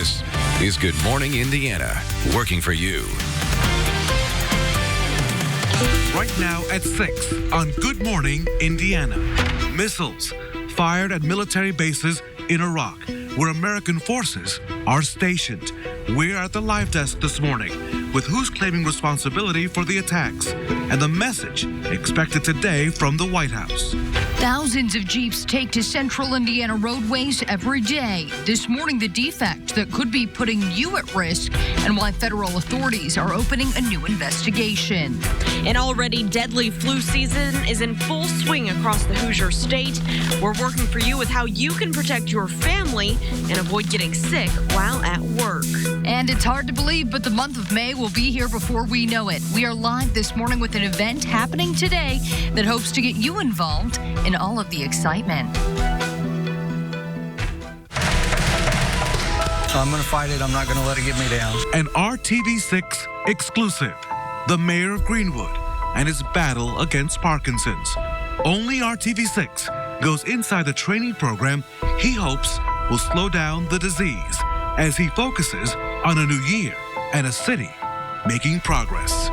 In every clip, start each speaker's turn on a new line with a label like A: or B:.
A: This is Good Morning Indiana, working for you.
B: Right now at 6 on Good Morning Indiana. Missiles fired at military bases in Iraq, where American forces are stationed. We're at the live desk this morning with who's claiming responsibility for the attacks and the message expected today from the White House.
C: Thousands of Jeeps take to central Indiana roadways every day. This morning, the defect that could be putting you at risk and why federal authorities are opening a new investigation.
D: An already deadly flu season is in full swing across the Hoosier state. We're working for you with how you can protect your family and avoid getting sick while at work.
C: And it's hard to believe, but the month of May will be here before we know it. We are live this morning with an event happening today that hopes to get you involved in all of the excitement.
E: I'm going to fight it. I'm not going to let it get me down.
B: An RTV6 exclusive. The mayor of Greenwood and his battle against Parkinson's. Only RTV6 goes inside the training program he hopes will slow down the disease as he focuses on a new year and a city making progress.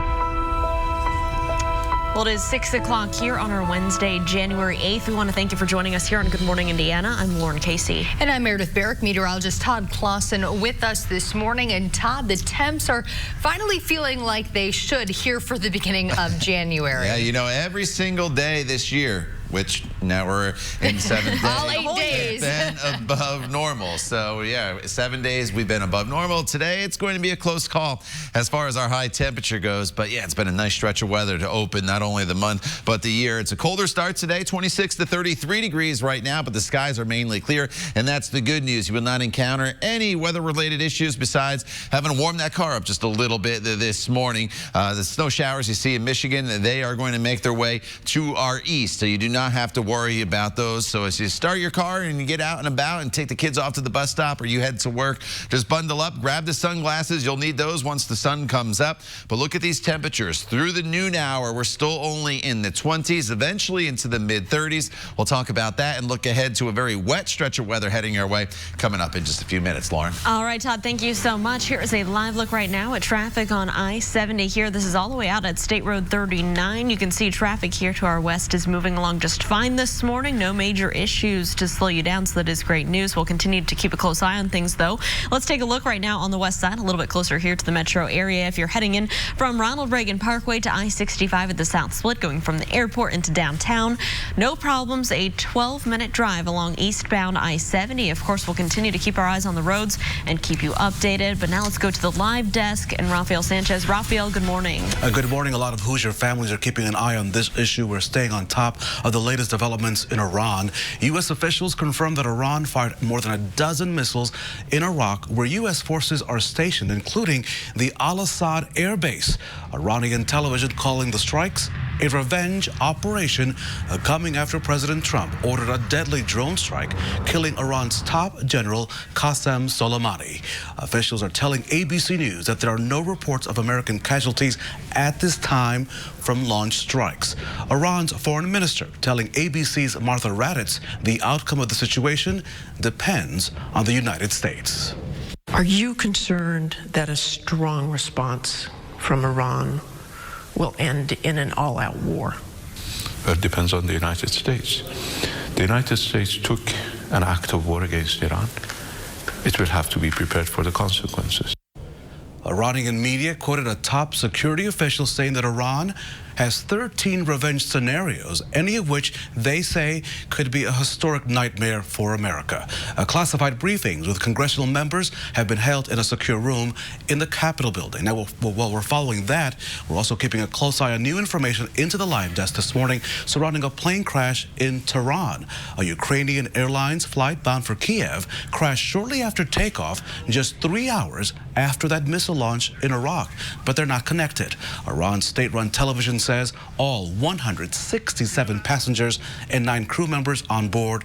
D: Well, it is 6 o'clock here on our Wednesday, January 8th. We want to thank you for joining us here on Good Morning Indiana. I'm Lauren Casey.
C: And I'm Meredith Barrick, meteorologist Todd Clausen with us this morning. And Todd, the temps are finally feeling like they should here for the beginning of January.
F: Yeah, you know, every single day this year, which now we're in 7 days.
C: All 8 days.
F: Been above normal. So yeah, 7 days we've been above normal. Today it's going to be a close call as far as our high temperature goes. But yeah, it's been a nice stretch of weather to open not only the month but the year. It's a colder start today, 26 to 33 degrees right now, but the skies are mainly clear, and that's the good news. You will not encounter any weather-related issues besides having to warm that car up just a little bit this morning. The snow showers you see in Michigan, they are going to make their way to our east, so you do not have to worry about those. So as you start your car and you get out and about and take the kids off to the bus stop or you head to work, just bundle up, grab the sunglasses. You'll need those once the sun comes up. But look at these temperatures. Through the noon hour, we're still only in the 20s, eventually into the mid-30s. We'll talk about that and look ahead to a very wet stretch of weather heading our way coming up in just a few minutes. Lauren.
D: All right, Todd, thank you so much. Here is a live look right now at traffic on I-70 here. This is all the way out at State Road 39. You can see traffic here to our west is moving along just fine this morning. No major issues to slow you down, so that is great news. We'll continue to keep a close eye on things, though. Let's take a look right now on the west side, a little bit closer here to the metro area. If you're heading in from Ronald Reagan Parkway to I-65 at the South Split, going from the airport into downtown, no problems. A 12-minute drive along eastbound I-70. Of course, we'll continue to keep our eyes on the roads and keep you updated. But now let's go to the live desk and Rafael Sanchez. Rafael, good morning.
B: Good morning. A lot of Hoosier families are keeping an eye on this issue. We're staying on top of the latest developments in Iran. U.S. officials confirmed that Iran fired more than a dozen missiles in Iraq, where U.S. forces are stationed, including the Al-Assad air base. Iranian television calling the strikes a revenge operation coming after President Trump ordered a deadly drone strike, killing Iran's top general, Qasem Soleimani. Officials are telling ABC News that there are no reports of American casualties at this time from launch strikes. Iran's foreign minister telling ABC's Martha Raddatz the outcome of the situation depends on the United States.
G: Are you concerned that a strong response from Iran will end in an all-out war?
H: It depends on the United States. The United States took an act of war against Iran. It will have to be prepared for the consequences.
B: Iranian media quoted a top security official saying that Iran has 13 revenge scenarios, any of which they say could be a historic nightmare for America. Classified briefings with congressional members have been held in a secure room in the Capitol building. Now, while we're following that, we're also keeping a close eye on new information into the live desk this morning surrounding a plane crash in Tehran. A Ukrainian Airlines flight bound for Kiev crashed shortly after takeoff, just 3 hours after that missile launch in Iraq, but they're not connected. Iran's state-run television says all 167 passengers and 9 crew members on board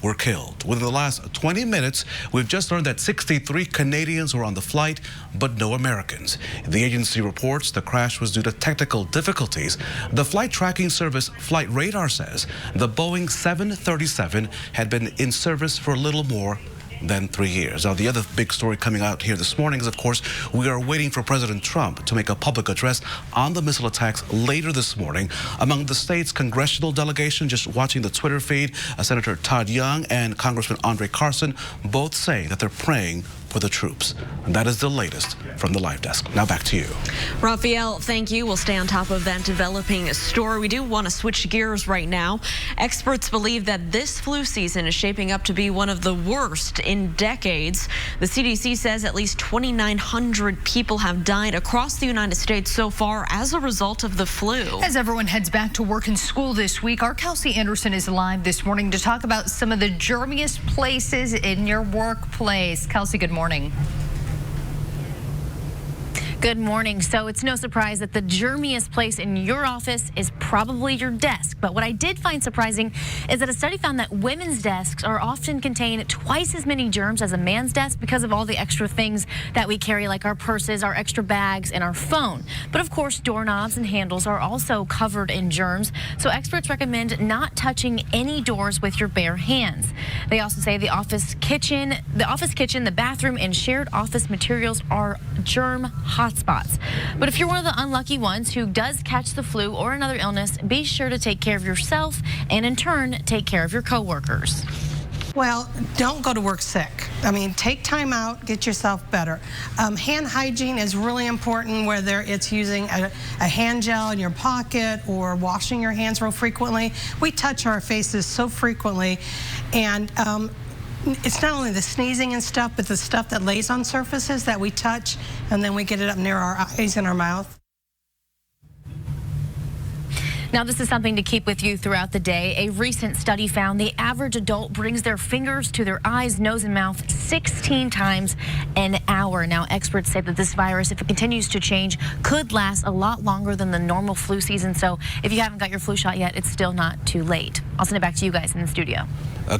B: were killed. Within the last 20 minutes, we've just learned that 63 Canadians were on the flight, but no Americans. The agency reports the crash was due to technical difficulties. The flight tracking service Flight Radar says the Boeing 737 had been in service for a little more than 3 years. Now, the other big story coming out here this morning is, of course, we are waiting for President Trump to make a public address on the missile attacks later this morning. Among the state's congressional delegation, just watching the Twitter feed, Senator Todd Young and Congressman Andre Carson both say that they're praying for the troops. And that is the latest from the Live Desk. Now back to you.
D: Raphael, thank you. We'll stay on top of that developing story. We do want to switch gears right now. Experts believe that this flu season is shaping up to be one of the worst in decades. The CDC says at least 2,900 people have died across the United States so far as a result of the flu.
C: As everyone heads back to work and school this week, our Kelsey Anderson is live this morning to talk about some of the germiest places in your workplace. Kelsey, good morning.
I: Good morning. So it's no surprise that the germiest place in your office is probably your desk. But what I did find surprising is that a study found that women's desks are often contain twice as many germs as a man's desk because of all the extra things that we carry, like our purses, our extra bags, and our phone. But of course, doorknobs and handles are also covered in germs. So experts recommend not touching any doors with your bare hands. They also say the office kitchen, the bathroom, and shared office materials are germ hotspots. But if you're one of the unlucky ones who does catch the flu or another illness, be sure to take care of yourself and in turn take care of your coworkers.
J: Well, don't go to work sick. I mean, take time out, get yourself better. Hand hygiene is really important, whether it's using a hand gel in your pocket or washing your hands real frequently. We touch our faces so frequently, and it's not only the sneezing and stuff, but the stuff that lays on surfaces that we touch, and then we get it up near our eyes and our mouth.
I: Now, this is something to keep with you throughout the day. A recent study found the average adult brings their fingers to their eyes, nose, and mouth 16 times an hour. Now, experts say that this virus, if it continues to change, could last a lot longer than the normal flu season. So if you haven't got your flu shot yet, it's still not too late. I'll send it back to you guys in the studio.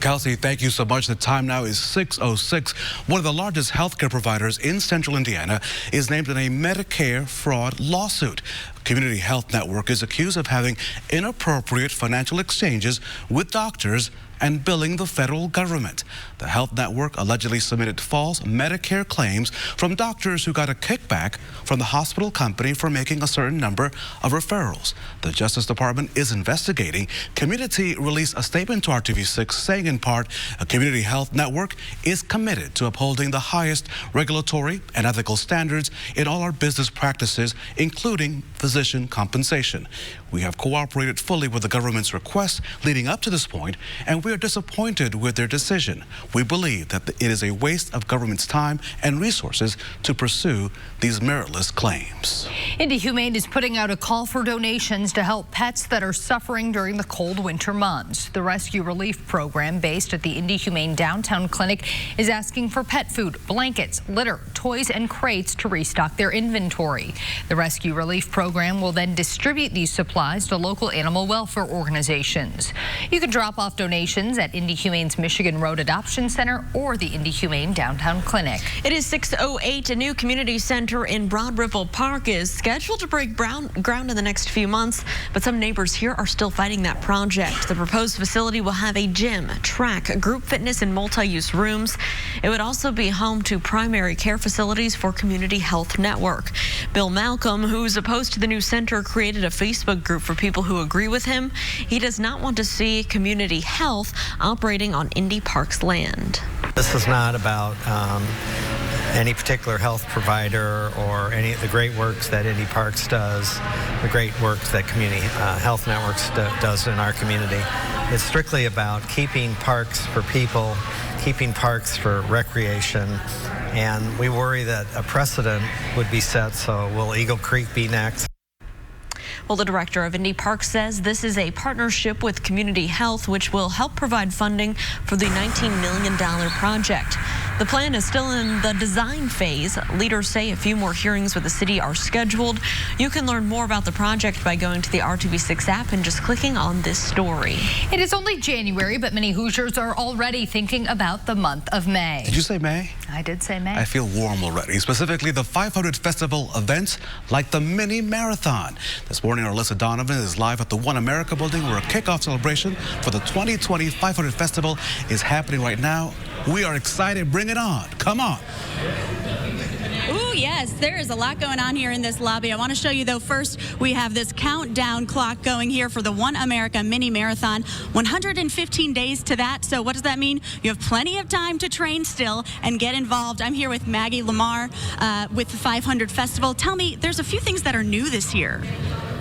B: Kelsey, thank you so much. The time now is 6:06. One of the largest healthcare providers in central Indiana is named in a Medicare fraud lawsuit. Community Health Network is accused of having inappropriate financial exchanges with doctors and billing the federal government. The health network allegedly submitted false Medicare claims from doctors who got a kickback from the hospital company for making a certain number of referrals. The Justice Department is investigating. Community released a statement to RTV6 saying in part, a Community Health Network is committed to upholding the highest regulatory and ethical standards in all our business practices, including physician compensation. We have cooperated fully with the government's requests leading up to this point, and we are disappointed with their decision. We believe that it is a waste of government's time and resources to pursue these meritless claims.
C: Indy Humane is putting out a call for donations to help pets that are suffering during the cold winter months. The Rescue Relief Program, based at the Indy Humane Downtown Clinic, is asking for pet food, blankets, litter, toys, and crates to restock their inventory. The Rescue Relief Program will then distribute these supplies to local animal welfare organizations. You can drop off donations at Indy Humane's Michigan Road Adoption Center or the Indy Humane Downtown Clinic.
D: It is 6:08. A new community center in Broad Ripple Park is scheduled to break ground in the next few months, but some neighbors here are still fighting that project. The proposed facility will have a gym, track, group fitness, and multi-use rooms. It would also be home to primary care facilities for Community Health Network. Bill Malcolm, who's opposed to the new center, created a Facebook group for people who agree with him. He does not want to see Community Health operating on Indy Park's land.
E: This is not about any particular health provider or any of the great works that Indy Parks does, the great work that Community Health Networks does in our community. It's strictly about keeping parks for people, keeping parks for recreation, and we worry that a precedent would be set, so will Eagle Creek be next?
D: Well, the director of Indy Park says this is a partnership with Community Health, which will help provide funding for the $19 million project. The plan is still in the design phase. Leaders say a few more hearings with the city are scheduled. You can learn more about the project by going to the RTV6 app and just clicking on this story.
C: It is only January, but many Hoosiers are already thinking about the month of May.
B: Did you say May?
C: I did say May.
B: I feel warm already, specifically the 500 festival events like the mini marathon. This morning, our Alyssa Donovan is live at the One America building where a kickoff celebration for the 2020 500 festival is happening right now. We are excited. Bring it on. Come on.
K: Ooh, yes, there is a lot going on here in this lobby. I want to show you, though, first, we have this countdown clock going here for the One America Mini Marathon. 115 days to that. So what does that mean? You have plenty of time to train still and get involved. I'm here with Maggie Lamar with the 500 Festival. Tell me, there's a few things that are new this year.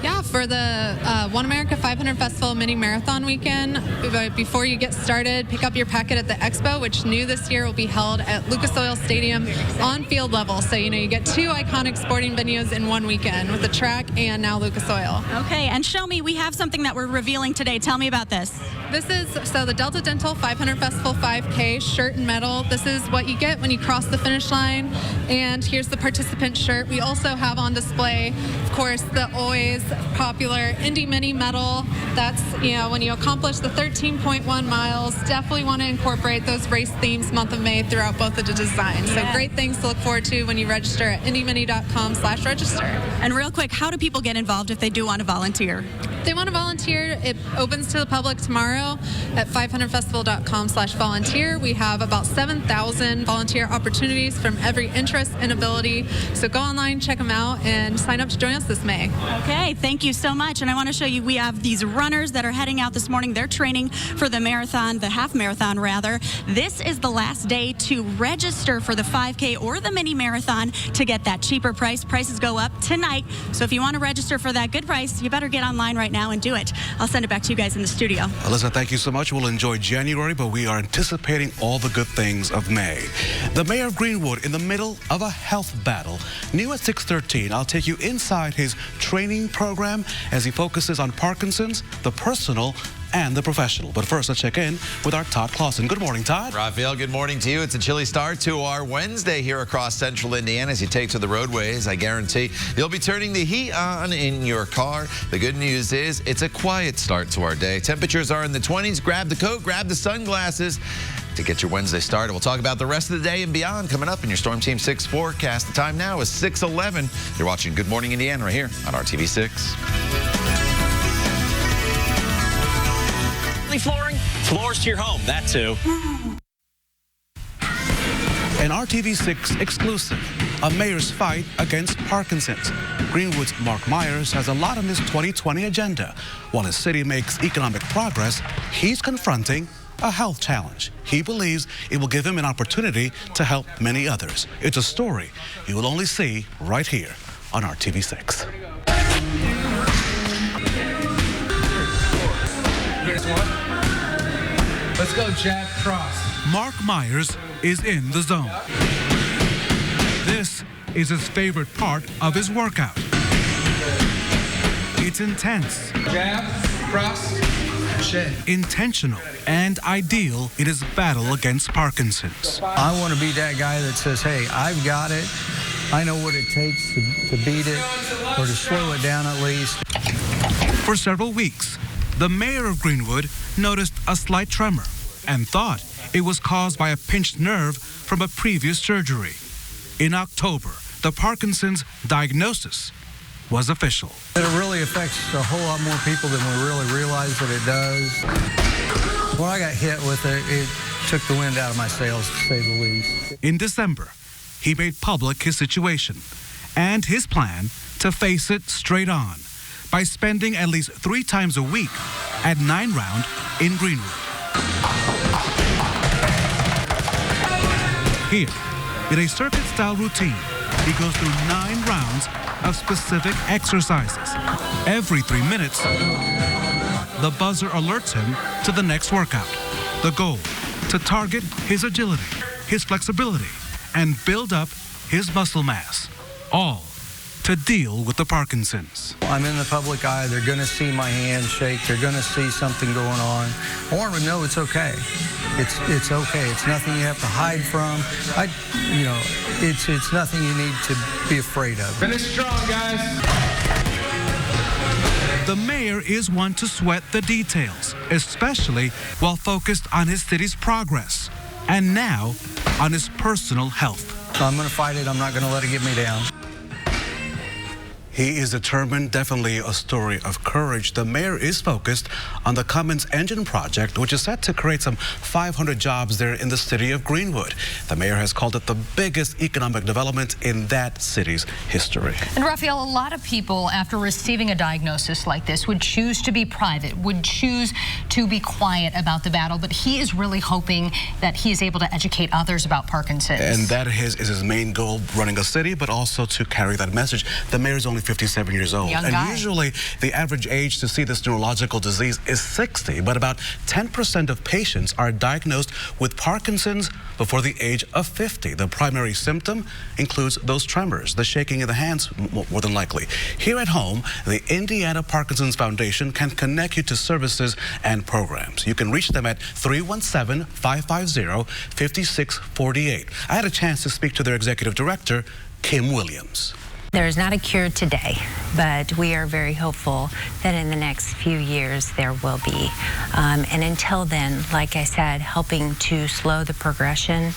L: Yeah, for the One America 500 Festival Mini Marathon Weekend, before you get started, pick up your packet at the Expo, which new this year will be held at Lucas Oil Stadium on field level. So, you get two iconic sporting venues in one weekend with the track and now Lucas Oil.
K: Okay, and show me, we have something that we're revealing today. Tell me about this.
L: This is, the Delta Dental 500 Festival 5K shirt and medal. This is what you get when you cross the finish line. And here's the participant shirt. We also have on display, of course, the always popular Indy Mini medal. That's, when you accomplish the 13.1 miles, definitely want to incorporate those race themes month of May throughout both of the designs.
K: Yeah.
L: So great things to look forward to when you register at indymini.com/register.
K: And real quick, how do people get involved if they do want to volunteer?
L: If they want to volunteer, it opens to the public tomorrow at 500festival.com/volunteer. We have about 7,000 volunteer opportunities from every interest and ability. So go online, check them out, and sign up to join us this May.
K: Okay, thank you so much. And I want to show you, we have these runners that are heading out this morning. They're training for the marathon, the half marathon rather. This is the last day to register for the 5K or the mini marathon to get that cheaper price. Prices go up tonight. So if you want to register for that good price, you better get online right now and do it. I'll send it back to you guys in the studio.
B: Alyssa, thank you so much. We'll enjoy January, but we are anticipating all the good things of May. The mayor of Greenwood in the middle of a health battle. New at 6:13, I'll take you inside his training program as he focuses on Parkinson's, the personal, and the professional. But first, let's check in with our Todd Clausen. Good morning, Todd.
F: Raphael, good morning to you. It's a chilly start to our Wednesday here across central Indiana as you take to the roadways. I guarantee you'll be turning the heat on in your car. The good news is it's a quiet start to our day. Temperatures are in the 20s. Grab the coat, grab the sunglasses to get your Wednesday started. We'll talk about the rest of the day and beyond coming up in your Storm Team 6 forecast. The time now is 6:11. You're watching Good Morning Indiana right here on RTV6.
M: Flooring, floors to your home, that too.
B: An RTV6 exclusive, a mayor's fight against Parkinson's. Greenwood's Mark Myers has a lot on his 2020 agenda. While his city makes economic progress, he's confronting a health challenge. He believes it will give him an opportunity to help many others. It's a story you will only see right here on RTV6.
N: Let's go, jab, cross.
B: Mark Myers is in the zone. This is his favorite part of his workout. It's intense.
N: Jab, cross, shin.
B: Intentional and ideal in his battle against Parkinson's.
O: I want to be that guy that says, hey, I've got it. I know what it takes to beat it or to slow it down at least.
B: For several weeks, the mayor of Greenwood noticed a slight tremor and thought it was caused by a pinched nerve from a previous surgery. In October, the Parkinson's diagnosis was official.
O: It really affects a whole lot more people than we really realize that it does. When I got hit with it, it took the wind out of my sails, to say the least.
B: In December, he made public his situation and his plan to face it straight on by spending at least 3 times a week at 9 Round in Greenwood. Here, in a circuit-style routine, he goes through 9 rounds of specific exercises. Every 3 minutes, the buzzer alerts him to the next workout. The goal, to target his agility, his flexibility, and build up his muscle mass, all to deal with the Parkinson's.
O: I'm in the public eye. They're going to see my hand shake. They're going to see something going on. I want them to know it's okay. It's okay. It's nothing you have to hide from. It's nothing you need to be afraid of.
N: Finish strong, guys.
B: The mayor is one to sweat the details, especially while focused on his city's progress, and now on his personal health.
O: So I'm going to fight it. I'm not going to let it get me down.
B: He is determined, definitely a story of courage. The mayor is focused on the Cummins Engine Project, which is set to create some 500 jobs there in the city of Greenwood. The mayor has called it the biggest economic development in that city's history.
C: And Raphael, a lot of people, after receiving a diagnosis like this, would choose to be private, would choose to be quiet about the battle, but he is really hoping that he is able to educate others about Parkinson's.
B: And that is his main goal, running a city, but also to carry that message. The mayor's only 57 years old.
C: Young
B: and
C: guy.
B: Usually the average age to see this neurological disease is 60, but about 10% of patients are diagnosed with Parkinson's before the age of 50. The primary symptom includes those tremors, the shaking of the hands more than likely. Here at home, the Indiana Parkinson's Foundation can connect you to services and programs. You can reach them at 317-550-5648. I had a chance to speak to their executive director, Kim Williams.
P: There is not a cure today, but we are very hopeful that in the next few years there will be. And until then, like I said, helping to slow the progression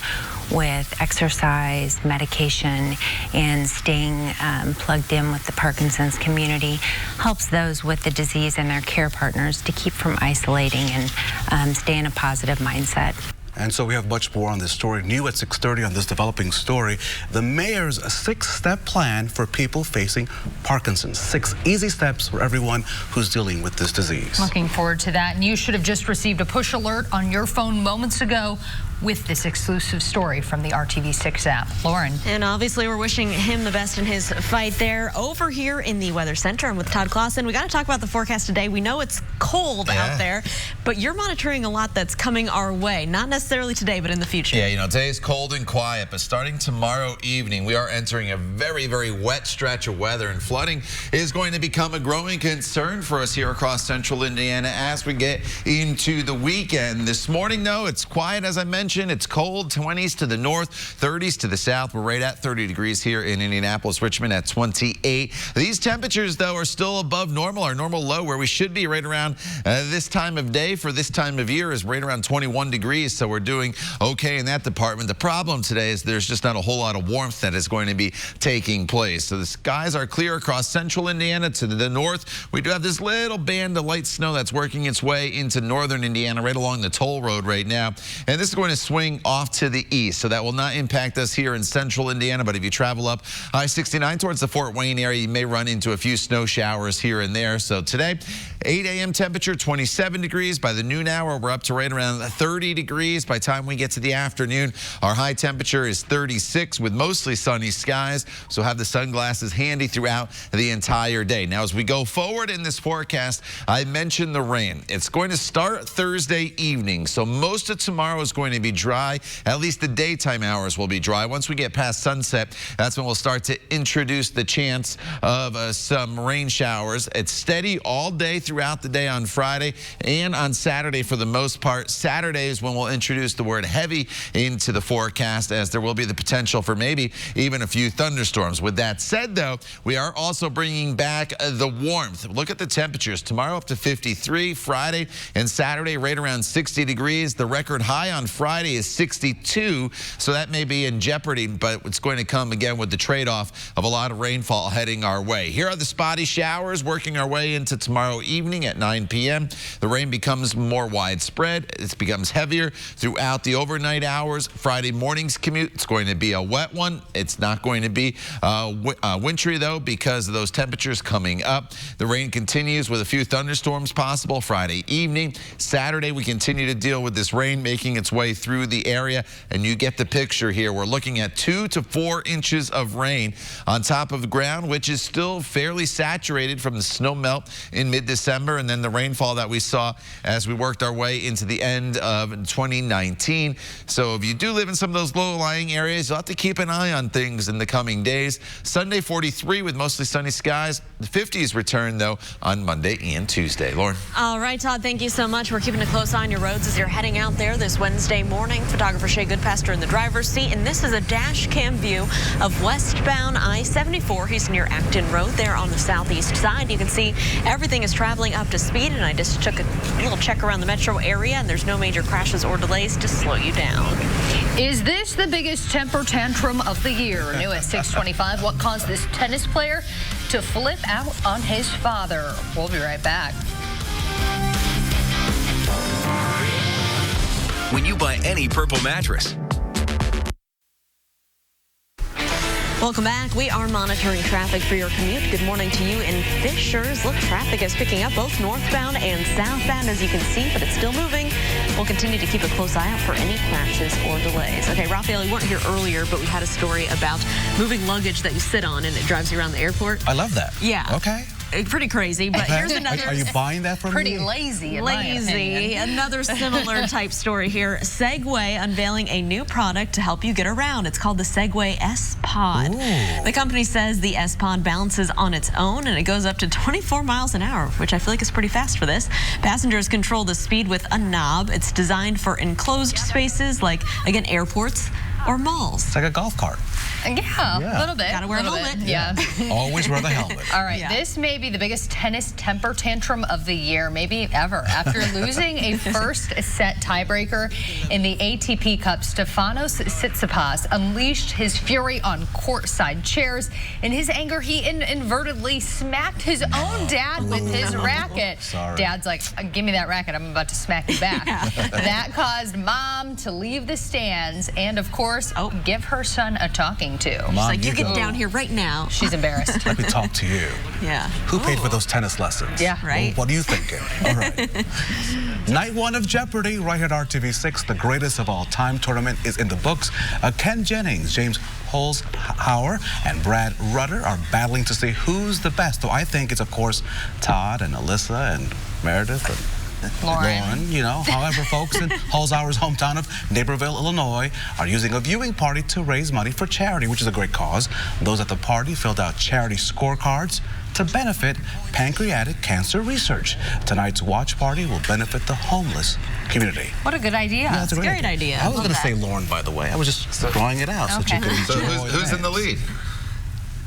P: with exercise, medication, and staying plugged in with the Parkinson's community helps those with the disease and their care partners to keep from isolating and stay in a positive mindset.
B: And so we have much more on this story. New at 6:30 on this developing story. The mayor's 6-step plan for people facing Parkinson's. 6 easy steps for everyone who's dealing with this disease.
C: Looking forward to that. And you should have just received a push alert on your phone moments ago with this exclusive story from the RTV6 app. Lauren.
D: And obviously we're wishing him the best in his fight there. Over here in the Weather Center, I'm with Todd Clausen. We got to talk about the forecast today. We know it's cold out there, but you're monitoring a lot that's coming our way. Not necessarily today, but in the future.
F: Yeah, you know, today's cold and quiet, but starting tomorrow evening, we are entering a very, very wet stretch of weather, and flooding is going to become a growing concern for us here across central Indiana as we get into the weekend. This morning, though, it's quiet, as I mentioned. It's cold, 20s to the north, 30s to the south. We're right at 30 degrees here in Indianapolis, Richmond at 28. These temperatures, though, are still above normal. Our normal low, where we should be right around this time of day for this time of year, is right around 21 degrees. So we're doing okay in that department. The problem today is there's just not a whole lot of warmth that is going to be taking place. So the skies are clear across central Indiana. To the north, we do have this little band of light snow that's working its way into northern Indiana right along the toll road right now. And this is going to swing off to the east, so that will not impact us here in central Indiana. But if you travel up I-69 towards the Fort Wayne area, you may run into a few snow showers here and there. So today, 8 a.m. temperature, 27 degrees. By the noon hour, we're up to right around 30 degrees. By the time we get to the afternoon, our high temperature is 36 with mostly sunny skies. So have the sunglasses handy throughout the entire day. Now, as we go forward in this forecast, I mentioned the rain. It's going to start Thursday evening. So most of tomorrow is going to be dry. At least the daytime hours will be dry. Once we get past sunset, that's when we'll start to introduce the chance of some rain showers. It's steady all day throughout the day on Friday and on Saturday for the most part. Saturday is when we'll introduce the word heavy into the forecast, as there will be the potential for maybe even a few thunderstorms. With that said, though, we are also bringing back the warmth. Look at the temperatures. Tomorrow up to 53, Friday and Saturday right around 60 degrees. The record high on Friday is 62, so that may be in jeopardy, but it's going to come again with the trade-off of a lot of rainfall heading our way. Here are the spotty showers working our way into tomorrow evening at 9 p.m. The rain becomes more widespread. It becomes heavier throughout the overnight hours. Friday morning's commute, it's going to be a wet one. It's not going to be wintry, though, because of those temperatures coming up. The rain continues with a few thunderstorms possible Friday evening. Saturday, we continue to deal with this rain making its way through the area, and you get the picture here. We're looking at 2 to 4 inches of rain on top of the ground, which is still fairly saturated from the snow melt in mid-December and then the rainfall that we saw as we worked our way into the end of 2019. So if you do live in some of those low-lying areas, you'll have to keep an eye on things in the coming days. Sunday, 43 with mostly sunny skies. The 50s return, though, on Monday and Tuesday. Lauren.
D: All right, Todd, thank you so much. We're keeping a close eye on your roads as you're heading out there this Wednesday morning. Photographer Shay Goodpaster in the driver's seat, and this is a dash cam view of westbound I-74. He's near Acton Road there on the southeast side. You can see everything is traveling up to speed, and I just took a little check around the metro area, and there's no major crashes or delays to slow you down.
C: Is this the biggest temper tantrum of the year? New at 6:25, what caused this tennis player to flip out on his father. We'll be right back.
A: When you buy any Purple mattress.
D: Welcome back. We are monitoring traffic for your commute. Good morning to you in Fishers. Look, traffic is picking up both northbound and southbound, as you can see, but it's still moving. We'll continue to keep a close eye out for any crashes or delays. Okay, Raphael, you weren't here earlier, but we had a story about moving luggage that you sit on and it drives you around the airport.
B: I love that.
D: Yeah.
B: Okay.
D: Pretty crazy, but here's another.
B: Are you buying that from
C: Pretty
B: me?
C: lazy, in my
D: Lazy.
C: opinion.
D: Another similar type story here. Segway unveiling a new product to help you get around. It's called the Segway S-Pod. The company says the S-Pod balances on its own and it goes up to 24 miles an hour, which I feel like is pretty fast for this. Passengers control the speed with a knob. It's designed for enclosed spaces like, again, airports or malls.
B: It's like a golf cart.
C: Yeah, a little bit.
D: Gotta wear a helmet.
C: Yeah.
B: Always wear the helmet.
C: All right, this may be the biggest tennis temper tantrum of the year, maybe ever. After losing a first set tiebreaker in the ATP Cup, Stefanos Tsitsipas unleashed his fury on courtside chairs. In his anger, he inadvertently smacked his own dad with his racket.
B: Sorry.
C: Dad's like, give me that racket, I'm about to smack you back. That caused Mom to leave the stands and, of course, give her son a talking to.
D: She's like, you get down here right now.
C: She's embarrassed.
B: Let me talk to you.
D: Yeah.
B: Who paid for those tennis lessons?
C: Yeah,
D: right.
B: Well, what are you thinking? All right. Night 1 of Jeopardy, right here at RTV6. The greatest of all time tournament is in the books. Ken Jennings, James Holzhauer, and Brad Rutter are battling to see who's the best. So I think it's, of course, Todd and Alyssa and Meredith and Lauren, you know. However, folks in Holzhauer's hometown of Naperville, Illinois, are using a viewing party to raise money for charity, which is a great cause. Those at the party filled out charity scorecards to benefit pancreatic cancer research. Tonight's watch party will benefit the homeless community.
C: What a good idea.
B: Yeah, it's a great
D: idea.
B: I was going to say Lauren, by the way. I was just drawing it out so you could enjoy.
F: So who's in the lead?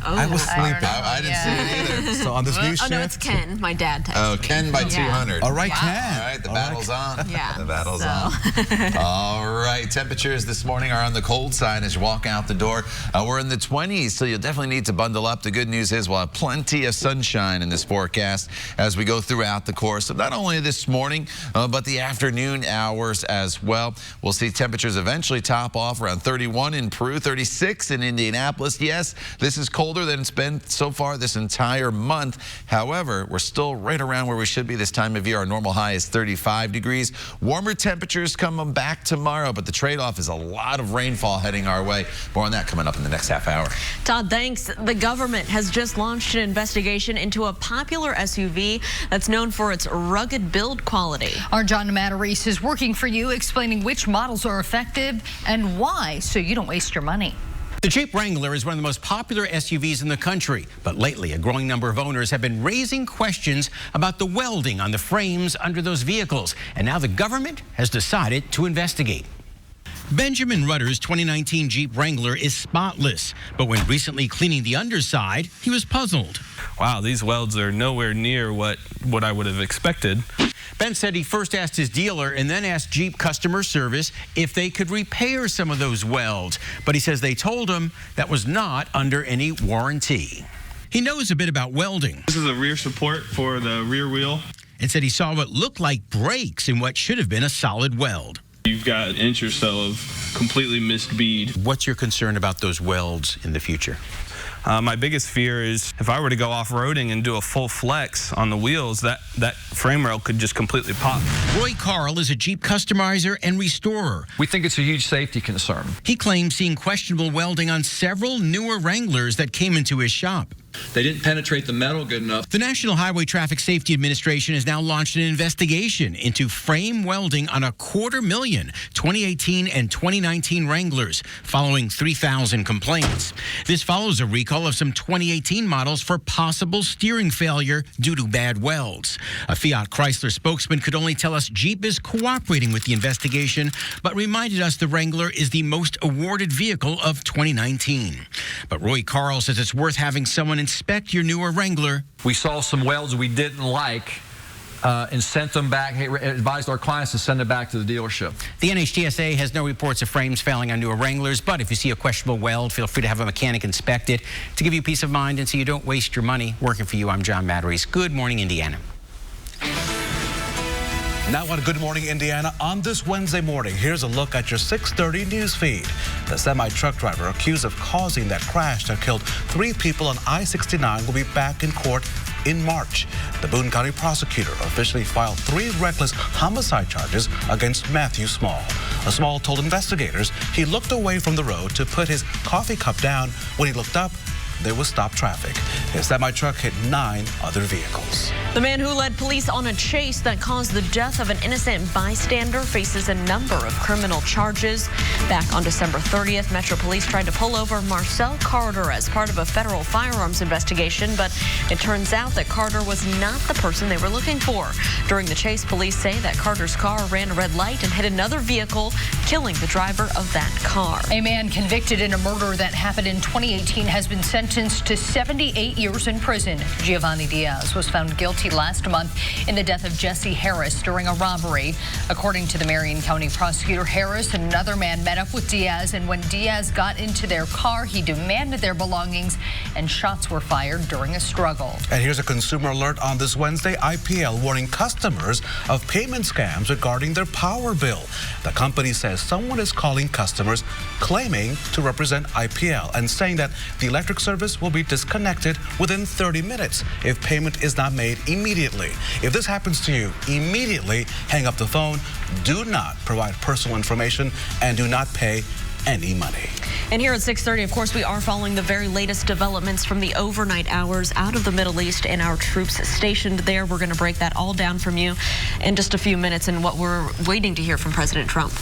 B: I was sleeping.
F: I didn't see it either.
B: So on this new shift.
D: Oh, no, it's Ken. My dad texted
F: Oh, Ken by 200.
B: All right, Ken.
F: All right, the battle's on.
D: Yeah.
F: The battle's on. All right, temperatures this morning are on the cold side as you walk out the door. We're in the 20s, so you'll definitely need to bundle up. The good news is we'll have plenty of sunshine in this forecast as we go throughout the course of not only this morning, but the afternoon hours as well. We'll see temperatures eventually top off around 31 in Peru, 36 in Indianapolis. Yes, this is colder than it's been so far this entire month. However, we're still right around where we should be this time of year. Our normal high is 35 degrees. Warmer temperatures coming back tomorrow, but the trade-off is a lot of rainfall heading our way. More on that coming up in the next half hour.
D: Todd, thanks. The government has just launched an investigation into a popular SUV that's known for its rugged build quality.
C: Our John Matarese is working for you, explaining which models are effective and why, so you don't waste your money.
Q: The Jeep Wrangler is one of the most popular SUVs in the country, but lately a growing number of owners have been raising questions about the welding on the frames under those vehicles, and now the government has decided to investigate. Benjamin Rutter's 2019 Jeep Wrangler is spotless, but when recently cleaning the underside, he was puzzled.
R: Wow, these welds are nowhere near what I would have expected.
Q: Ben said he first asked his dealer and then asked Jeep customer service if they could repair some of those welds, but he says they told him that was not under any warranty. He knows a bit about welding.
R: This is a rear support for the rear wheel.
Q: And said he saw what looked like breaks in what should have been a solid weld.
R: You've got an inch or so of completely missed bead.
Q: What's your concern about those welds in the future?
R: My biggest fear is if I were to go off-roading and do a full flex on the wheels, that frame rail could just completely pop.
Q: Roy Carl is a Jeep customizer and restorer.
S: We think it's a huge safety concern.
Q: He claims seeing questionable welding on several newer Wranglers that came into his shop.
S: They didn't penetrate the metal good enough.
Q: The National Highway Traffic Safety Administration has now launched an investigation into frame welding on 250,000 2018 and 2019 Wranglers, following 3,000 complaints. This follows a recall of some 2018 models for possible steering failure due to bad welds. A Fiat Chrysler spokesman could only tell us Jeep is cooperating with the investigation, but reminded us the Wrangler is the most awarded vehicle of 2019. But Roy Carl says it's worth having someone inspect your newer Wrangler.
S: We saw some welds we didn't like and sent them back, advised our clients to send them back to the dealership.
Q: The NHTSA has no reports of frames failing on newer Wranglers, but if you see a questionable weld, feel free to have a mechanic inspect it to give you peace of mind and so you don't waste your money. Working for you, I'm John Matteries. Good morning, Indiana.
B: Now on Good Morning Indiana, on this Wednesday morning, here's a look at your 6:30 news feed. The semi-truck driver accused of causing that crash that killed 3 people on I-69 will be back in court in March. The Boone County prosecutor officially filed 3 reckless homicide charges against Matthew Small. Small told investigators he looked away from the road to put his coffee cup down. When he looked up, there was stopped traffic. His semi-truck hit 9 other vehicles.
D: The man who led police on a chase that caused the death of an innocent bystander faces a number of criminal charges. Back on December 30th, Metro Police tried to pull over Marcel Carter as part of a federal firearms investigation, but it turns out that Carter was not the person they were looking for. During the chase, police say that Carter's car ran a red light and hit another vehicle, killing the driver of that car.
C: A man convicted in a murder that happened in 2018 has been sentenced to 78 years in prison. Giovanni Diaz was found guilty last month in the death of Jesse Harris during a robbery. According to the Marion County prosecutor, Harris and another man met up with Diaz, and when Diaz got into their car, he demanded their belongings, and shots were fired during a struggle.
B: And here's a consumer alert on this Wednesday. IPL warning customers of payment scams regarding their power bill. The company says someone is calling customers claiming to represent IPL and saying that the electric service will be disconnected within 30 minutes if payment is not made immediately. If this happens to you, immediately hang up the phone. Do not provide personal information and do not pay any money.
D: And here at 6:30, of course, we are following the very latest developments from the overnight hours out of the Middle East and our troops stationed there. We're going to break that all down from you in just a few minutes and what we're waiting to hear from President Trump.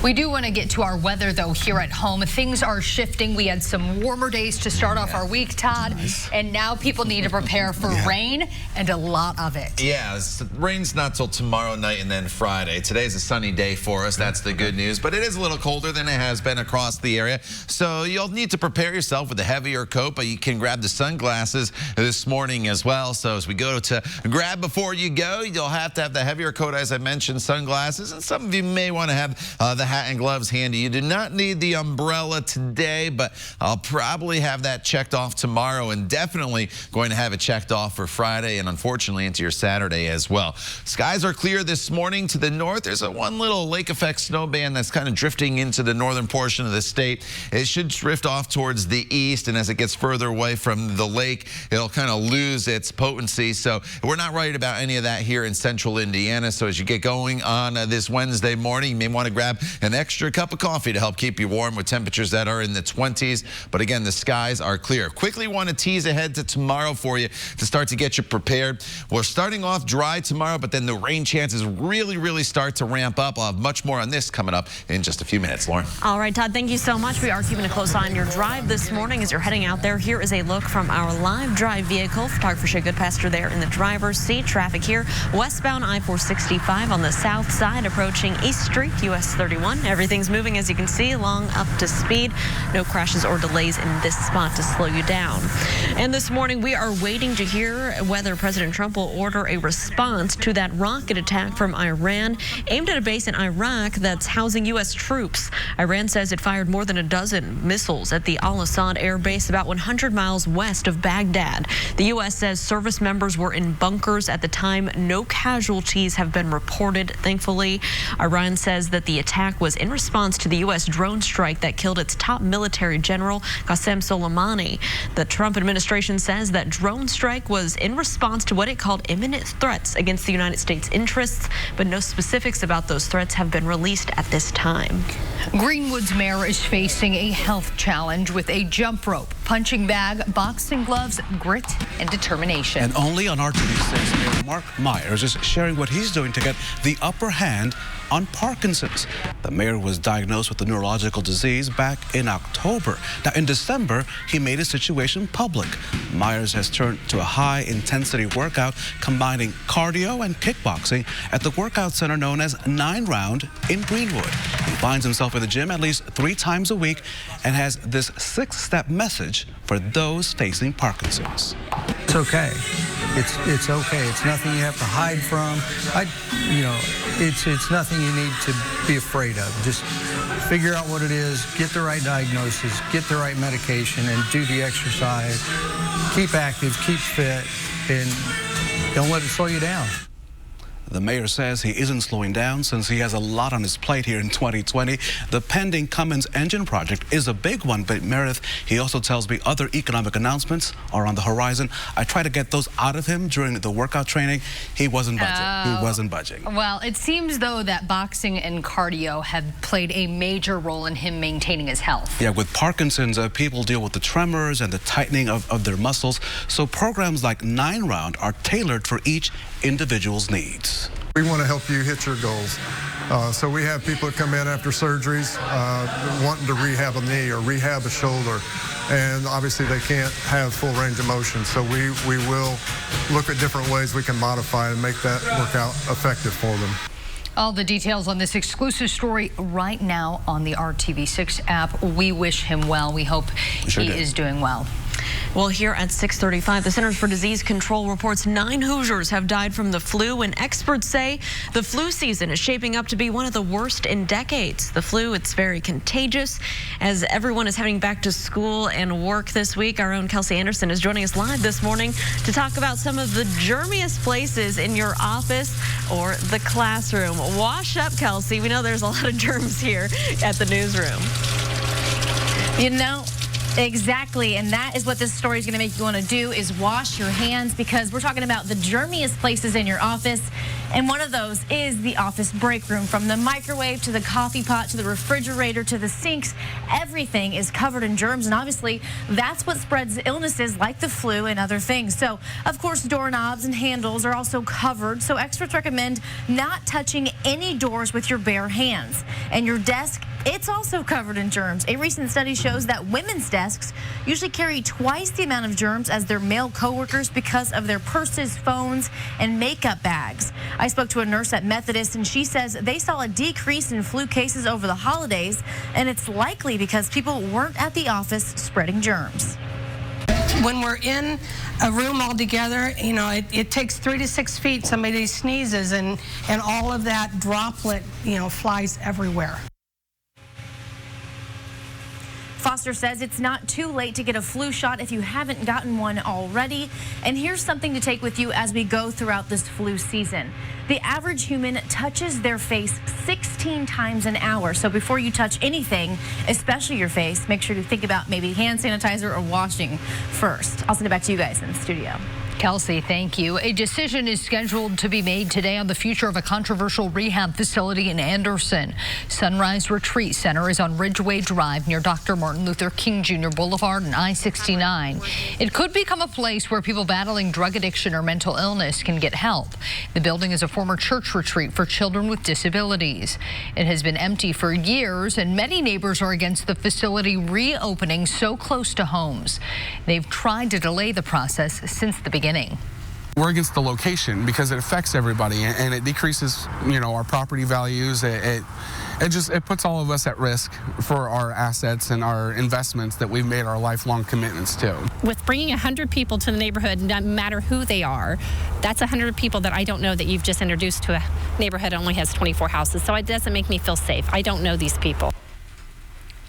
C: We do want to get to our weather, though, here at home. Things are shifting. We had some warmer days to start off our week, Todd, and now people need to prepare for rain and a lot of it.
F: Yeah, rain's not till tomorrow night and then Friday. Today's a sunny day for us. That's the good news, but it is a little colder than it has been across the area, so you'll need to prepare yourself with a heavier coat, but you can grab the sunglasses this morning as well. So as we go to grab before you go, you'll have to have the heavier coat, as I mentioned, sunglasses, and some of you may want to have the hat and gloves handy. You do not need the umbrella today, but I'll probably have that checked off tomorrow and definitely going to have it checked off for Friday and unfortunately into your Saturday as well. Skies are clear this morning to the north. There's one little lake effect snow band that's kind of drifting into the northern portion of the state. It should drift off towards the east, and as it gets further away from the lake, it'll kind of lose its potency. So we're not worried about any of that here in central Indiana. So as you get going on this Wednesday morning, you may want to grab an extra cup of coffee to help keep you warm with temperatures that are in the 20s. But again, the skies are clear. Quickly want to tease ahead to tomorrow for you to start to get you prepared. We're starting off dry tomorrow, but then the rain chances really start to ramp up. I'll have much more on this coming up in just a few minutes. Lauren.
D: All right, Todd, thank you so much. We are keeping a close eye on your drive this morning as you're heading out there. Here is a look from our live drive vehicle. Photographer Shay Goodpaster there in the driver's seat. Traffic here westbound I-465 on the south side approaching East Street, US 31. Everything's moving, as you can see, along up to speed. No crashes or delays in this spot to slow you down. And this morning, we are waiting to hear whether President Trump will order a response to that rocket attack from Iran aimed at a base in Iraq that's housing U.S. troops. Iran says it fired more than a dozen missiles at the Al-Assad air base about 100 miles west of Baghdad. The U.S. says service members were in bunkers at the time. No casualties have been reported, thankfully. Iran says that the attack was in response to the U.S. drone strike that killed its top military general, Qasem Soleimani. The Trump administration says that drone strike was in response to what it called imminent threats against the United States interests, but no specifics about those threats have been released at this time.
C: Greenwood's mayor is facing a health challenge with a jump rope, punching bag, boxing gloves, grit, and determination.
B: And only on RTV6, Mayor Mark Myers is sharing what he's doing to get the upper hand on Parkinson's. The mayor was diagnosed with a neurological disease back in October. Now, in December, he made his situation public. Myers has turned to a high-intensity workout combining cardio and kickboxing at the workout center known as 9 Round in Greenwood. He finds himself in the gym at least 3 times a week and has this 6-step message for those facing Parkinson's.
O: It's okay. It's okay. It's nothing you have to hide from. It's nothing you need to be afraid of. Just figure out what it is, get the right diagnosis, get the right medication, and do the exercise. Keep active, keep fit, and don't let it slow you down.
B: The mayor says he isn't slowing down since he has a lot on his plate here in 2020. The pending Cummins engine project is a big one, but Meredith, he also tells me other economic announcements are on the horizon. I tried to get those out of him during the workout training. He wasn't budging. He wasn't budging.
C: Well, it seems, though, that boxing and cardio have played a major role in him maintaining his health.
B: Yeah, with Parkinson's, people deal with the tremors and the tightening of their muscles. So programs like 9 Round are tailored for each individual's needs.
T: We want to help you hit your goals. So we have people that come in after surgeries wanting to rehab a knee or rehab a shoulder, and obviously they can't have full range of motion. So we will look at different ways we can modify and make that workout effective for them.
C: All the details on this exclusive story right now on the RTV6 app. We wish him well. We hope he is doing well.
D: Well, here at 6:35, the Centers for Disease Control reports 9 Hoosiers have died from the flu, and experts say the flu season is shaping up to be one of the worst in decades. The flu, it's very contagious. As everyone is heading back to school and work this week, our own Kelsey Anderson is joining us live this morning to talk about some of the germiest places in your office or the classroom. Wash up, Kelsey. We know there's a lot of germs here at the newsroom.
I: You know, exactly, and that is what this story is going to make you want to do, is wash your hands, because we're talking about the germiest places in your office, and one of those is the office break room. From the microwave to the coffee pot to the refrigerator to the sinks, everything is covered in germs, and obviously that's what spreads illnesses like the flu and other things. So, of course, doorknobs and handles are also covered, so experts recommend not touching any doors with your bare hands. And your desk, it's also covered in germs. A recent study shows that women's desks usually carry twice the amount of germs as their male coworkers because of their purses, phones, and makeup bags. I spoke to a nurse at Methodist, and she says they saw a decrease in flu cases over the holidays, and it's likely because people weren't at the office spreading germs.
J: When we're in a room all together, you know, it takes 3 to 6 feet. Somebody sneezes, and all of that droplet, flies everywhere.
I: Foster says it's not too late to get a flu shot if you haven't gotten one already. And here's something to take with you as we go throughout this flu season. The average human touches their face 16 times an hour. So before you touch anything, especially your face, make sure to think about maybe hand sanitizer or washing first. I'll send it back to you guys in the studio.
C: Kelsey, thank you. A decision is scheduled to be made today on the future of a controversial rehab facility in Anderson. Sunrise Retreat Center is on Ridgeway Drive near Dr. Martin Luther King Jr. Boulevard and I-69. It could become a place where people battling drug addiction or mental illness can get help. The building is a former church retreat for children with disabilities. It has been empty for years, and many neighbors are against the facility reopening so close to homes. They've tried to delay the process since the beginning.
U: We're against the location because it affects everybody, and it decreases, our property values. It puts all of us at risk for our assets and our investments that we've made our lifelong commitments to.
V: With bringing 100 people to the neighborhood, no matter who they are, that's 100 people that I don't know that you've just introduced to a neighborhood that only has 24 houses. So it doesn't make me feel safe. I don't know these people.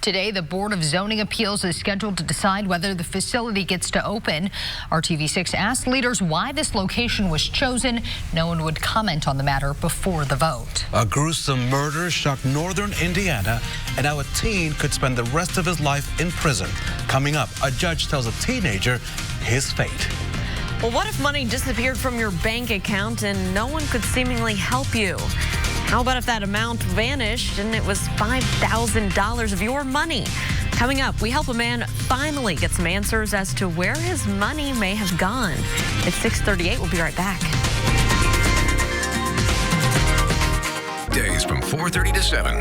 C: Today, the Board of Zoning Appeals is scheduled to decide whether the facility gets to open. RTV6 asked leaders why this location was chosen. No one would comment on the matter before the vote.
B: A gruesome murder shocked northern Indiana, and now a teen could spend the rest of his life in prison. Coming up, a judge tells a teenager his fate.
D: Well, what if money disappeared from your bank account and no one could seemingly help you? How about if that amount vanished and it was $5,000 of your money? Coming up, we help a man finally get some answers as to where his money may have gone. It's 6:38. We'll be right back.
A: Days from 4:30 to 7.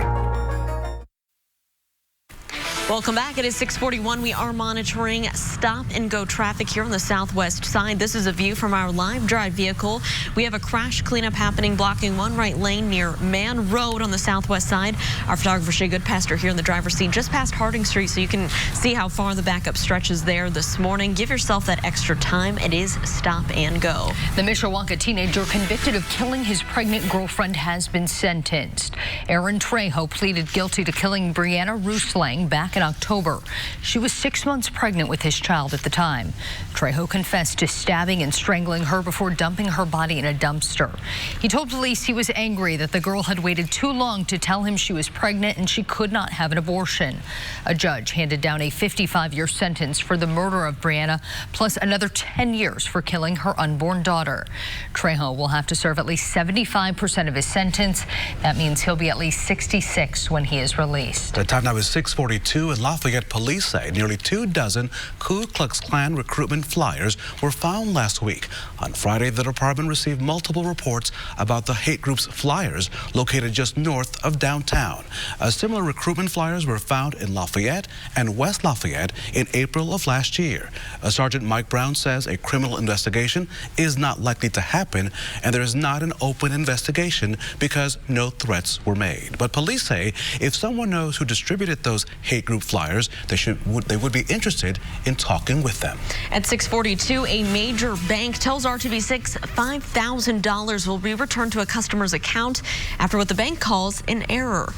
D: Welcome back. It is 6:41. We are monitoring stop and go traffic here on the southwest side. This is a view from our live drive vehicle. We have a crash cleanup happening, blocking one right lane near Man Road on the southwest side. Our photographer Shay Goodpaster here in the driver's seat just past Harding Street, so you can see how far the backup stretches there this morning. Give yourself that extra time. It is stop and go.
C: The Mishawaka teenager convicted of killing his pregnant girlfriend has been sentenced. Aaron Trejo pleaded guilty to killing Brianna Ruslang back in October. She was 6 months pregnant with his child at the time. Trejo confessed to stabbing and strangling her before dumping her body in a dumpster. He told police he was angry that the girl had waited too long to tell him she was pregnant and she could not have an abortion. A judge handed down a 55-year sentence for the murder of Brianna, plus another 10 years for killing her unborn daughter. Trejo will have to serve at least 75% of his sentence. That means he'll be at least 66 when he is released.
B: The time now is 6:42. In Lafayette, police say nearly 24 Ku Klux Klan recruitment flyers were found last week. On Friday, the department received multiple reports about the hate group's flyers located just north of downtown. Similar recruitment flyers were found in Lafayette and West Lafayette in April of last year. Sergeant Mike Brown says a criminal investigation is not likely to happen, and there is not an open investigation because no threats were made. But police say if someone knows who distributed those hate group flyers, they would be interested in talking with them.
D: At 6:42, a major bank tells RTV6 $5,000 will be returned to a customer's account after what the bank calls an error.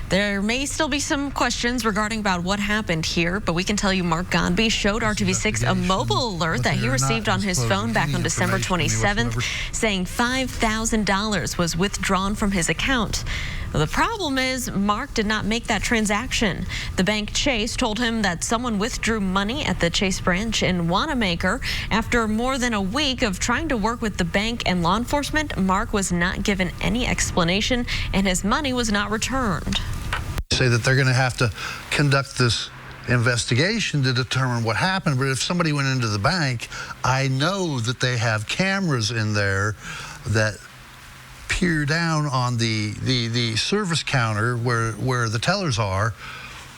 D: There may still be some questions regarding about what happened here, but we can tell you Mark Godby showed RTV6 a mobile alert that he received on his phone back on December 27th, saying $5,000 was withdrawn from his account. The problem is Mark did not make that transaction. The bank Chase told him that someone withdrew money at the Chase branch in Wanamaker. After more than a week of trying to work with the bank and law enforcement, Mark was not given any explanation and his money was not returned.
G: Say that they're going to have to conduct this investigation to determine what happened, but if somebody went into the bank, I know that they have cameras in there that peer down on the service counter where the tellers are.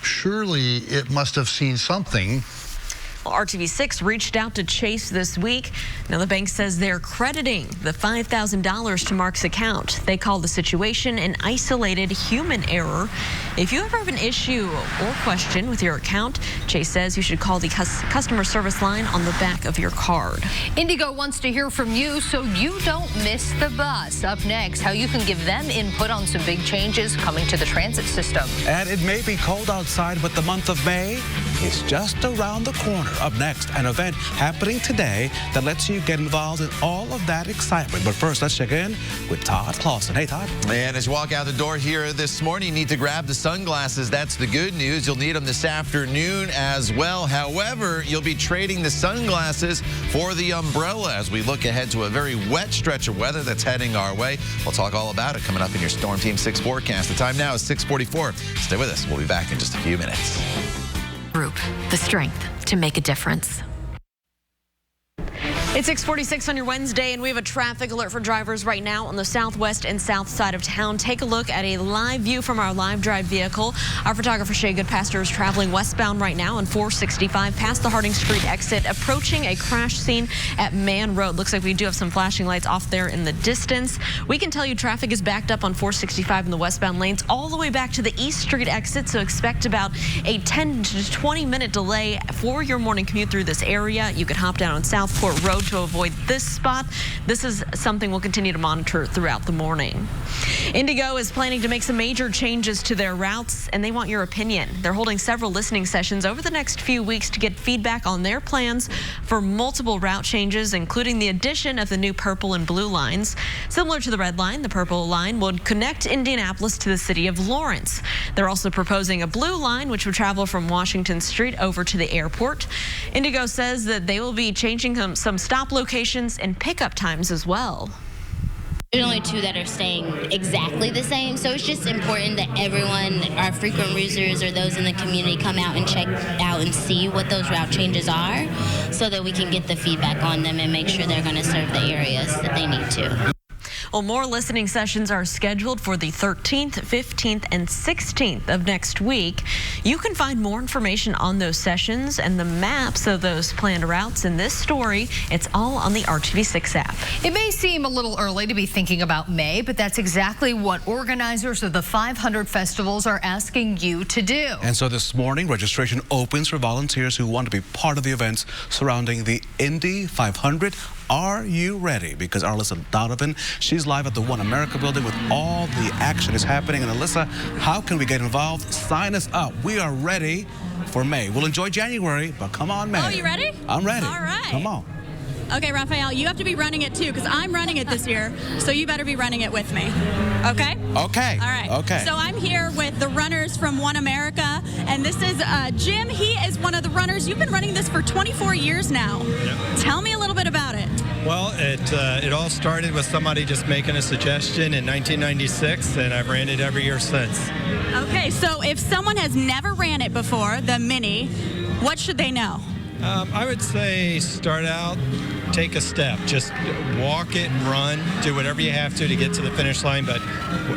G: Surely it must have seen something.
D: RTV6 reached out to Chase this week. Now the bank says they're crediting the $5,000 to Mark's account. They call the situation an isolated human error. If you ever have an issue or question with your account, Chase says you should call the customer service line on the back of your card.
C: Indigo wants to hear from you so you don't miss the bus. Up next, how you can give them input on some big changes coming to the transit system.
B: And it may be cold outside, but the month of May is just around the corner. Up next, an event happening today that lets you get involved in all of that excitement. But first, let's check in with Todd Clausen. Hey, Todd.
F: And as you walk out the door here this morning, you need to grab the sunglasses. That's the good news. You'll need them this afternoon as well. However, you'll be trading the sunglasses for the umbrella as we look ahead to a very wet stretch of weather that's heading our way. We'll talk all about it coming up in your Storm Team 6 forecast. The time now is 6:44. Stay with us. We'll be back in just a few minutes.
H: Group, the strength to make a difference.
D: It's 6:46 on your Wednesday, and we have a traffic alert for drivers right now on the southwest and south side of town. Take a look at a live view from our live drive vehicle. Our photographer Shay Goodpaster is traveling westbound right now on 465 past the Harding Street exit, approaching a crash scene at Man Road. Looks like we do have some flashing lights off there in the distance. We can tell you traffic is backed up on 465 in the westbound lanes all the way back to the East Street exit, so expect about a 10 to 20 minute delay for your morning commute through this area. You could hop down on Southport Road to avoid this spot. This is something we'll continue to monitor throughout the morning. Indigo is planning to make some major changes to their routes, and they want your opinion. They're holding several listening sessions over the next few weeks to get feedback on their plans for multiple route changes, including the addition of the new purple and blue lines. Similar to the red line, the purple line would connect Indianapolis to the city of Lawrence. They're also proposing a blue line, which would travel from Washington Street over to the airport. Indigo says that they will be changing some stop locations and pickup times as well.
W: There's only two that are staying exactly the same, so it's just important that everyone, our frequent users or those in the community, come out and check out and see what those route changes are so that we can get the feedback on them and make sure they're going to serve the areas that they need to.
D: Well, more listening sessions are scheduled for the 13th, 15th, and 16th of next week. You can find more information on those sessions and the maps of those planned routes in this story. It's all on the RTV6 app.
C: It may seem a little early to be thinking about May, but that's exactly what organizers of the 500 festivals are asking you to do.
B: And so this morning, registration opens for volunteers who want to be part of the events surrounding the Indy 500. Are you ready? Because our Alyssa Donovan, she's live at the One America building with all the action is happening. And Alyssa, how can we get involved? Sign us up. We are ready for May. We'll enjoy January, but come on, May.
E: Oh, you ready?
B: I'm ready.
E: All right.
B: Come on.
E: Okay, Raphael, you have to be running it too, because I'm running it this year, so you better be running it with me. Okay?
B: Okay.
E: All right.
B: Okay.
E: So I'm here with the runners from One America, and this is Jim. He is one of the runners. You've been running this for 24 years now. Yep. Tell me a little bit about it.
K: Well, it all started with somebody just making a suggestion in 1996, and I've ran it every year since.
E: Okay, so if someone has never ran it before, the Mini, what should they know?
K: I would say start out, take a step. Just walk it, run, do whatever you have to get to the finish line. But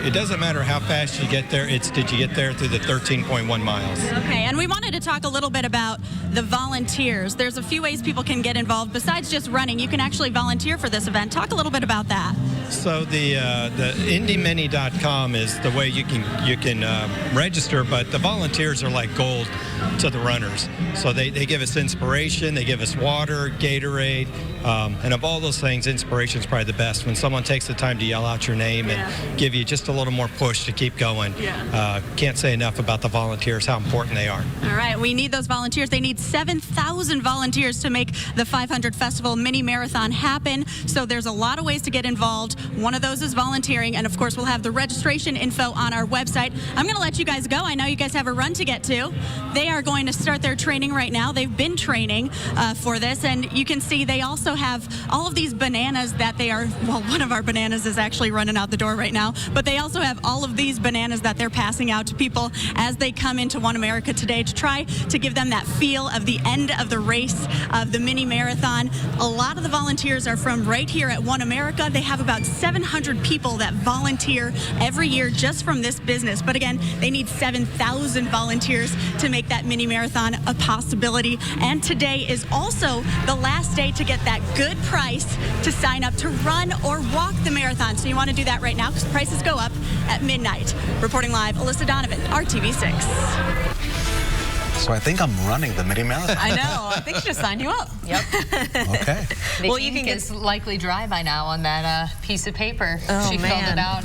K: it doesn't matter how fast you get there. It's did you get there through the 13.1 miles.
E: Okay, and we wanted to talk a little bit about the volunteers. There's a few ways people can get involved besides just running. You can actually volunteer for this event. Talk a little bit about that.
K: So the indymini.com is the way you can register, but the volunteers are like gold to the runners. So they give us inspiration, they give us water, Gatorade, and of all those things, inspiration is probably the best. When someone takes the time to yell out your name and give you just a little more push to keep going. Can't say enough about the volunteers, how important they are.
E: All right, we need those volunteers. They need 7,000 volunteers to make the 500 Festival Mini Marathon happen. So there's a lot of ways to get involved. One of those is volunteering, and of course we'll have the registration info on our website. I'm going to let you guys go. I know you guys have a run to get to. They are going to start their training right now. They've been training for this, and you can see they also have all of these bananas that they are, well, one of our bananas is actually running out the door right now, but they also have all of these bananas that they're passing out to people as they come into One America today to try to give them that feel of the end of the race of the mini marathon. A lot of the volunteers are from right here at One America. They have about 700 people that volunteer every year just from this business. But again, they need 7,000 volunteers to make that mini marathon a possibility. And today is also the last day to get that good price to sign up to run or walk the marathon. So you want to do that right now because prices go up at midnight. Reporting live, Alyssa Donovan, RTV6.
B: So I think I'm running the mini marathon.
D: I know. I think she just signed you up.
L: Yep.
B: Okay.
L: Well, you can get likely dry by now on that piece of paper.
D: Oh,
L: she filled it out.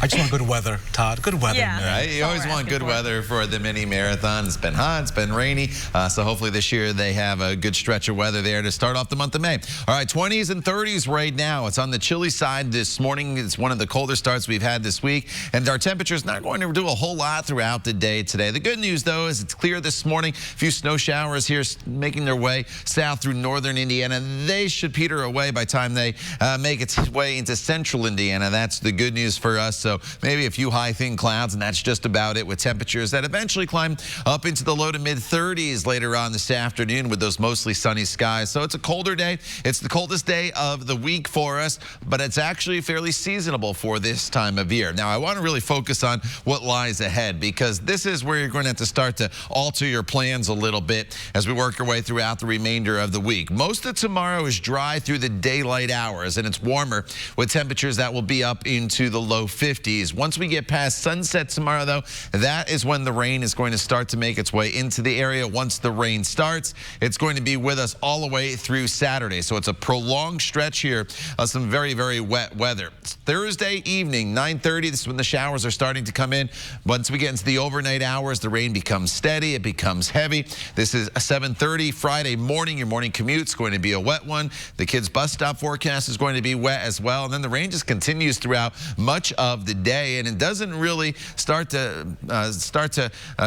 B: I just want good weather, Todd. Good weather.
F: Yeah. Right? You always want good weather for the mini marathon. It's been hot, it's been rainy, so hopefully this year they have a good stretch of weather there to start off the month of May. All right, 20s and 30s right now. It's on the chilly side this morning. It's one of the colder starts we've had this week, and our temperature's not going to do a whole lot throughout the day today. The good news, though, is it's clear this morning. A few snow showers here making their way south through northern Indiana. They should peter away by the time they make its way into central Indiana. That's the good news for us. So maybe a few high thin clouds, and that's just about it, with temperatures that eventually climb up into the low to mid 30s later on this afternoon with those mostly sunny skies. So it's a colder day. It's the coldest day of the week for us, but it's actually fairly seasonable for this time of year. Now, I want to really focus on what lies ahead, because this is where you're going to have to start to alter your plans a little bit as we work our way throughout the remainder of the week. Most of tomorrow is dry through the daylight hours, and it's warmer with temperatures that will be up into the low 50s. Once we get past sunset tomorrow, though, that is when the rain is going to start to make its way into the area. Once the rain starts, it's going to be with us all the way through Saturday. So it's a prolonged stretch here of some very, very wet weather. It's Thursday evening, 9:30. This is when the showers are starting to come in. Once we get into the overnight hours, the rain becomes steady. It becomes heavy. This is a 7:30 Friday morning. Your morning commute's going to be a wet one. The kids' bus stop forecast is going to be wet as well. And then the rain just continues throughout much of the day, and it doesn't really start to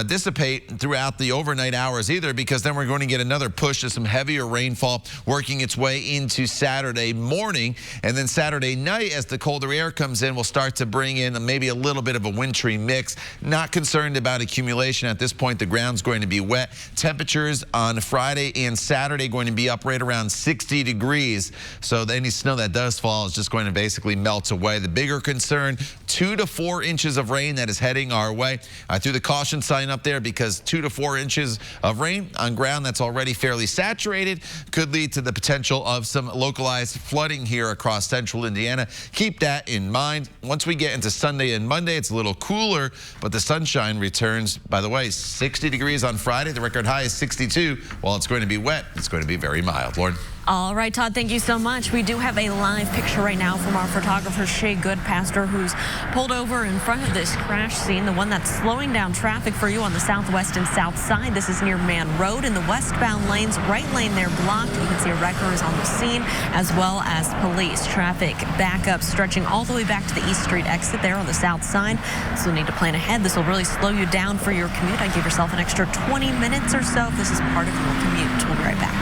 F: dissipate throughout the overnight hours either, because then we're going to get another push of some heavier rainfall working its way into Saturday morning. And then Saturday night, as the colder air comes in, we'll start to bring in maybe a little bit of a wintry mix. Not concerned about accumulation at this point. The ground's going to be wet. Temperatures on Friday and Saturday going to be up right around 60 degrees. So any snow that does fall is just going to basically melt away. The bigger concern, 2 to 4 inches of rain that is heading our way. I threw the caution sign up there because 2 to 4 inches of rain on ground that's already fairly saturated could lead to the potential of some localized flooding here across central Indiana. Keep that in mind. Once we get into Sunday and Monday, it's a little cooler, but the sunshine returns. By the way, 60 degrees on Friday. The record high is 62. While it's going to be wet, it's going to be very mild. Lauren.
D: All right, Todd, thank you so much. We do have a live picture right now from our photographer, Shay Goodpaster, who's pulled over in front of this crash scene, the one that's slowing down traffic for you on the southwest and south side. This is near Man Road in the westbound lanes. Right lane there blocked. You can see a wrecker is on the scene, as well as police. Traffic backup stretching all the way back to the East Street exit there on the south side. So you'll need to plan ahead. This will really slow you down for your commute. I'd give yourself an extra 20 minutes or so if this is part of your commute. We'll be right back.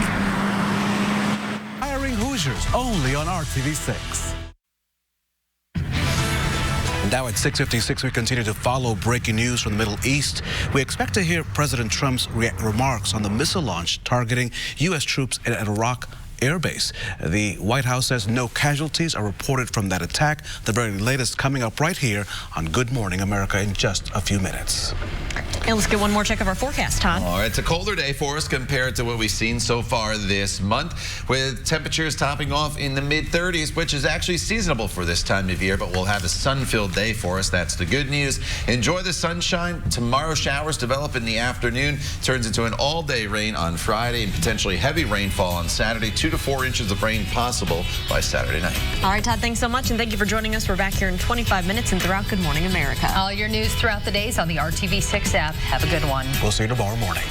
B: Hoosiers, only on RTV6. And now at 6:56, we continue to follow breaking news from the Middle East. We expect to hear President Trump's remarks on the missile launch targeting U.S. troops at Iraq Air Base. The White House says no casualties are reported from that attack. The very latest coming up right here on Good Morning America in just a few minutes.
D: And let's get one more check of our forecast, Todd.
F: All right, it's a colder day for us compared to what we've seen so far this month, with temperatures topping off in the mid-30s, which is actually seasonable for this time of year, but we'll have a sun-filled day for us. That's the good news. Enjoy the sunshine. Tomorrow, showers develop in the afternoon. Turns into an all-day rain on Friday and potentially heavy rainfall on Saturday. 2 to 4 inches of rain possible by Saturday night.
D: All right, Todd, thanks so much, and thank you for joining us. We're back here in 25 minutes and throughout Good Morning America.
L: All your news throughout the days on the RTV6 app. Have a good one.
B: We'll see you tomorrow morning.